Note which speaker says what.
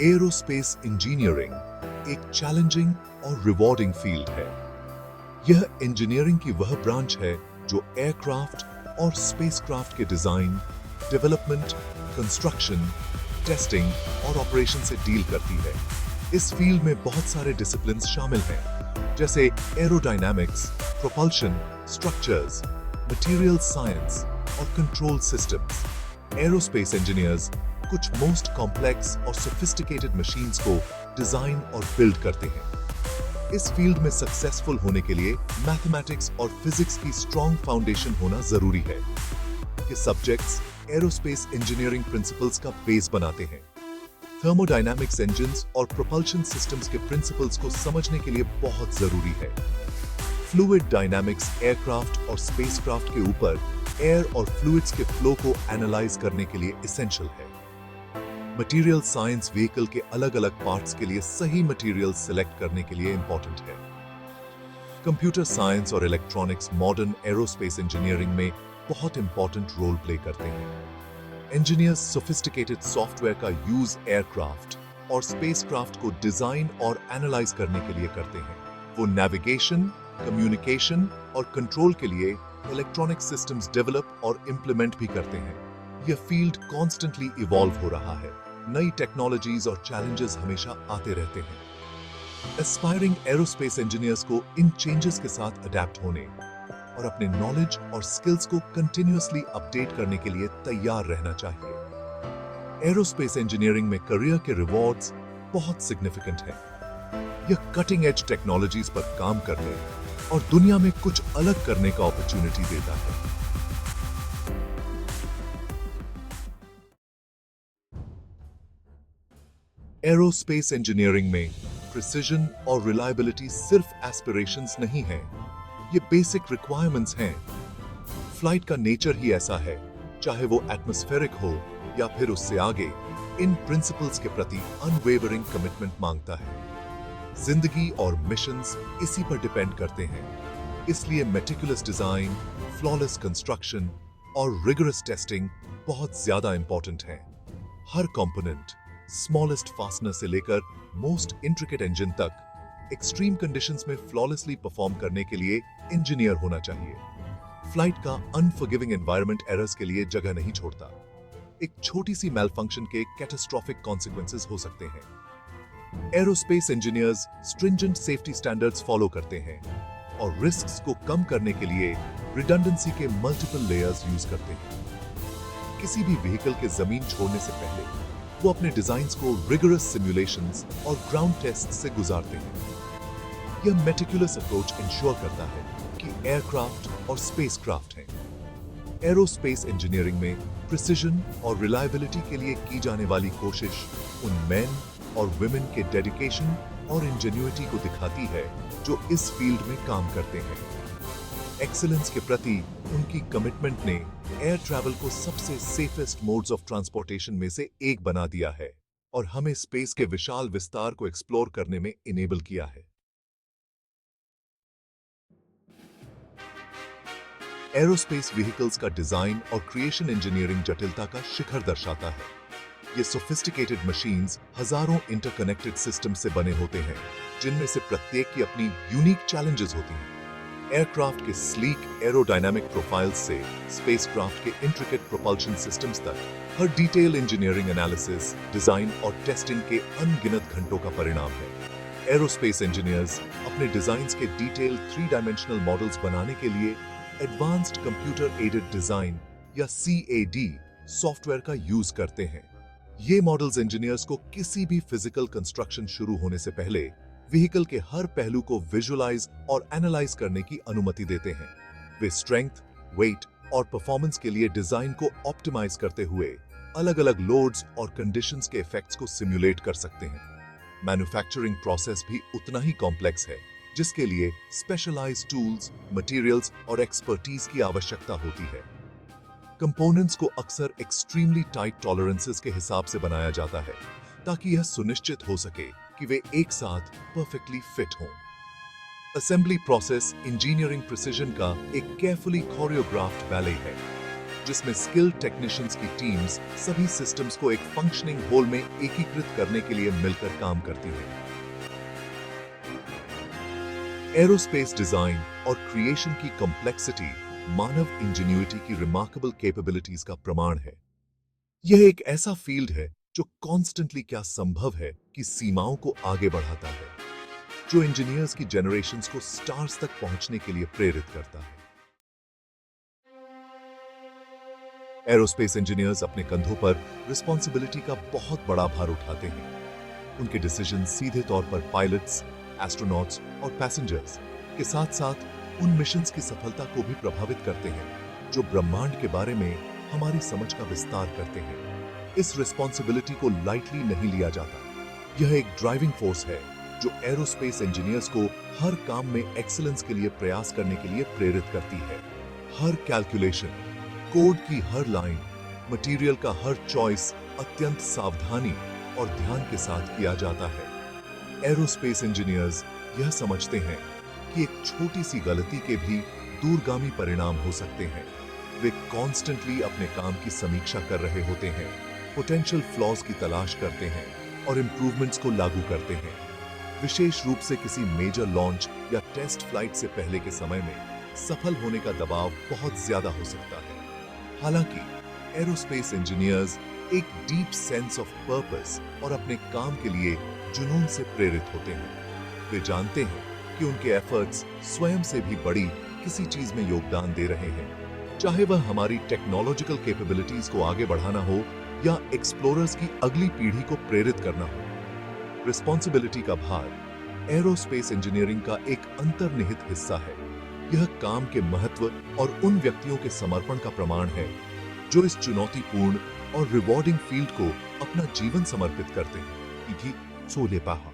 Speaker 1: Aerospace engineering एक challenging और rewarding field है। यह इंजीनियरिंग की वह ब्रांच है जो एयरक्राफ्ट और स्पेसक्राफ्ट के डिजाइन, डेवलपमेंट, कंस्ट्रक्शन, टेस्टिंग और ऑपरेशन से डील करती है। इस फील्ड में बहुत सारे डिसिप्लिन्स शामिल हैं, जैसे aerodynamics, propulsion, structures, material science और कंट्रोल सिस्टम्स। एरोस्पेस इंजीनियर्स कुछ मोस्ट कॉम्प्लेक्स और सोफिस्टिकेटेड मशीन्स को डिजाइन और बिल्ड करते हैं। इस फील्ड में सक्सेसफुल होने के लिए मैथमेटिक्स और फिजिक्स की स्ट्रॉन्ग फाउंडेशन होना जरूरी है। ये सब्जेक्ट्स एरोस्पेस इंजीनियरिंग प्रिंसिपल्स का बेस बनाते हैं। थर्मोडायनामिक्स इंजन्स और प्रोपल्शन सिस्टम्स के प्रिंसिपल्स को समझने के लिए बहुत जरूरी है। फ्लूइड डायनामिक्स एयरक्राफ्ट और स्पेसक्राफ्ट के ऊपर एयर और फ्लूइड्स के फ्लो को एनालाइज करने के लिए एसेंशियल है। मटेरियल साइंस व्हीकल के अलग अलग पार्ट्स के लिए सही मटेरियल सिलेक्ट करने के लिए इंपॉर्टेंट है। कंप्यूटर साइंस और इलेक्ट्रॉनिक्स मॉडर्न एरोस्पेस इंजीनियरिंग में बहुत इंपॉर्टेंट रोल प्ले करते हैं। इंजीनियर्स सोफिस्टिकेटेड सॉफ्टवेयर का यूज एयरक्राफ्ट और स्पेसक्राफ्ट को डिजाइन और एनालाइज करने के लिए करते हैं। वो नेविगेशन, कम्युनिकेशन और कंट्रोल के लिए इलेक्ट्रॉनिक सिस्टम्स डेवलप और इंप्लीमेंट भी करते हैं। यह फील्ड कॉन्स्टेंटली इवॉल्व हो रहा है। नई टेक्नोलॉजीज और चैलेंजेस हमेशा आते रहते हैं। एस्पायरिंग एरोस्पेस इंजीनियर्स को इन चेंजेस के साथ अडेप्ट होने और अपने नॉलेज और स्किल्स को कंटिन्यूअसली अपडेट करने के लिए तैयार रहना चाहिए। एरोस्पेस इंजीनियरिंग में करियर के रिवॉर्ड्स बहुत सिग्निफिकेंट हैं। यह कटिंग एज टेक्नोलॉजीज पर काम करने और दुनिया में कुछ अलग करने का अपॉर्चुनिटी देता है। एरोस्पेस इंजीनियरिंग में प्रिसिजन और रिलायबिलिटी सिर्फ एस्पिरेशंस नहीं हैं, ये बेसिक रिक्वायरमेंट्स हैं। फ्लाइट का नेचर ही ऐसा है, चाहे वो एटमॉस्फेरिक हो या फिर उससे आगे, इन प्रिंसिपल्स के प्रति अनवेवरिंग कमिटमेंट मांगता है। जिंदगी और मिशंस इसी पर डिपेंड करते हैं। इसलिए मेटिकुलस डिजाइन, फ्लॉलेस कंस्ट्रक्शन और रिगरस टेस्टिंग बहुत ज्यादा इंपॉर्टेंट है। हर कंपोनेंट, स्मॉलेस्ट फास्टनर से लेकर मोस्ट इंट्रिकेट इंजन तक, एक्सट्रीम कंडीशंस में फ्लॉलेसली परफॉर्म करने के लिए इंजीनियर होना चाहिए। फ्लाइट का अनफॉरगिविंग एनवायरनमेंट एरर्स के लिए जगह नहीं छोड़ता। एक छोटी सी मैलफंक्शन के कैटास्ट्रोफिक कॉन्सिक्वेंसेस हो सकते हैं। Aerospace engineers stringent safety standards follow करते हैं और रिस्क्स को कम करने के लिए रिडंडेंसी के मल्टीपल लेयर्स यूज करते हैं। किसी भी व्हीकल के जमीन छोड़ने से पहले वो अपने डिजाइन्स को रिगरस सिमुलेशंस और ग्राउंड टेस्ट से गुजारते हैं। यह मेटिकुलस अप्रोच इंश्योर करता है कि एयरक्राफ्ट और स्पेसक्राफ्ट हैं। एरोस्पेस इंजीनियरिंग में प्रिसिजन और रिलायबिलिटी के लिए की जाने वाली कोशिश उन मेन और वुमेन के डेडिकेशन और इंजेन्युइटी को दिखाती है जो इस फील्ड में काम करते हैं। एक्सीलेंस के प्रति उनकी कमिटमेंट ने एयर ट्रैवल को सबसे सेफेस्ट मोड्स ऑफ ट्रांसपोर्टेशन में से एक बना दिया है और हमें स्पेस के विशाल विस्तार को एक्सप्लोर करने में इनेबल किया है। एरोस्पेस व्हीकल्स का डिजाइन और क्रिएशन इंजीनियरिंग जटिलता का शिखर दर्शाता है। ये सोफिस्टिकेटेड मशीन्स हजारों इंटरकनेक्टेड सिस्टम से बने होते हैं, जिनमें से प्रत्येक की अपनी यूनिक चैलेंजेस होती हैं। एयरक्राफ्ट के स्लीक एरोडायनामिक प्रोफाइल्स से स्पेसक्राफ्ट के इंट्रिकेट प्रोपल्शन सिस्टम्स तक, हर डिटेल इंजीनियरिंग एनालिसिस, डिजाइन और टेस्टिंग के अनगिनत घंटों का परिणाम है। एरोस्पेस इंजीनियर्स अपने डिजाइन्स के डिटेल 3 डायमेंशनल मॉडल्स बनाने के लिए एडवांस्ड कंप्यूटर एडेड डिजाइन या CAD सॉफ्टवेयर का यूज करते हैं। ये मॉडल्स इंजीनियर्स को किसी भी फिजिकल कंस्ट्रक्शन शुरू होने से पहले व्हीकल के हर पहलू को विजुअलाइज और एनालाइज करने की अनुमति देते हैं। वे स्ट्रेंथ, वेट और परफॉर्मेंस के लिए डिजाइन को ऑप्टिमाइज करते हुए अलग-अलग लोड्स और कंडीशंस के इफेक्ट्स को सिमुलेट कर सकते हैं। मैन्युफैक्चरिंग प्रोसेस भी उतना ही कॉम्प्लेक्स है, जिसके लिए स्पेशलाइज्ड टूल्स, मटेरियल्स और एक्सपर्टीज की आवश्यकता होती है। कंपोनेंट्स को अक्सर एक्सट्रीमली टाइट टॉलरेंसेस के हिसाब से बनाया जाता है, ताकि यह सुनिश्चित हो सके कि वे एक साथ परफेक्टली फिट हों। असेंबली प्रोसेस इंजीनियरिंग प्रिसिजन का एक केयरफुली कोरियोग्राफ्ड बैले है। जिसमें स्किल्ड टेक्नीशियंस की टीम्स सभी सिस्टम्स को एक फंक्शनिंग होल में एकीकृत करने के लिए मिलकर काम करती है। एरोस्पेस डिजाइन और क्रिएशन की कॉम्प्लेक्सिटी मानव इंजीन्यूइटी की रिमार्केबल कैपेबिलिटीज का प्रमाण है। यह एक ऐसा फील्ड है जो कॉन्स्टेंटली क्या संभव है की सीमाओं को आगे बढ़ाता है, जो इंजीनियर्स की जनरेशंस को स्टार्स तक पहुंचने के लिए प्रेरित करता है। एरोस्पेस इंजीनियर्स अपने कंधों पर रिस्पॉन्सिबिलिटी का बहुत बड़ा भार उठाते हैं। उनके डिसीजन सीधे तौर पर पायलट्स, एस्ट्रोनॉट्स और पैसेंजर्स के साथ साथ उन मिशंस की सफलता को भी प्रभावित करते हैं जो ब्रह्मांड के बारे में हमारी समझ का विस्तार करते हैं। इस रिस्पॉन्सिबिलिटी को लाइटली नहीं लिया जाता। यह एक ड्राइविंग फोर्स है जो एरोस्पेस इंजीनियर्स को हर काम में एक्सीलेंस के लिए प्रयास करने के लिए प्रेरित करती है। हर कैलकुलेशन, कोड की हर लाइन, मटेरियल का हर चॉइस अत्यंत सावधानी और ध्यान के साथ किया जाता है। एरोस्पेस इंजीनियर्स यह समझते हैं कि एक छोटी सी गलती के भी दूरगामी परिणाम हो सकते हैं। वे कॉन्स्टेंटली अपने काम की समीक्षा कर रहे होते हैं, पोटेंशियल फ्लॉज की तलाश करते हैं और इंप्रूवमेंट्स को लागू करते हैं। विशेष रूप से किसी मेजर लॉन्च या टेस्ट फ्लाइट से पहले के समय में सफल होने का दबाव बहुत ज्यादा हो सकता है। हालांकि एरोस्पेस इंजीनियर्स एक डीप सेंस ऑफ पर्पस और अपने काम के लिए जुनून से प्रेरित होते हैं। वे जानते हैं कि उनके एफर्ट्स स्वयं से भी बड़ी किसी चीज में योगदान दे रहे हैं, चाहे वह हमारी टेक्नोलॉजिकल कैपेबिलिटीज को आगे बढ़ाना हो या एक्सप्लोरर्स की अगली पीढ़ी को प्रेरित करना हो। रिस्पॉन्सिबिलिटी का भार एरोस्पेस इंजीनियरिंग का एक अंतर्निहित हिस्सा है। यह काम के महत्व और उन व्यक्तियों के समर्पण का प्रमाण है जो इस चुनौतीपूर्ण और रिवॉर्डिंग फील्ड को अपना जीवन समर्पित करते हैं। इति सोलेपाहा।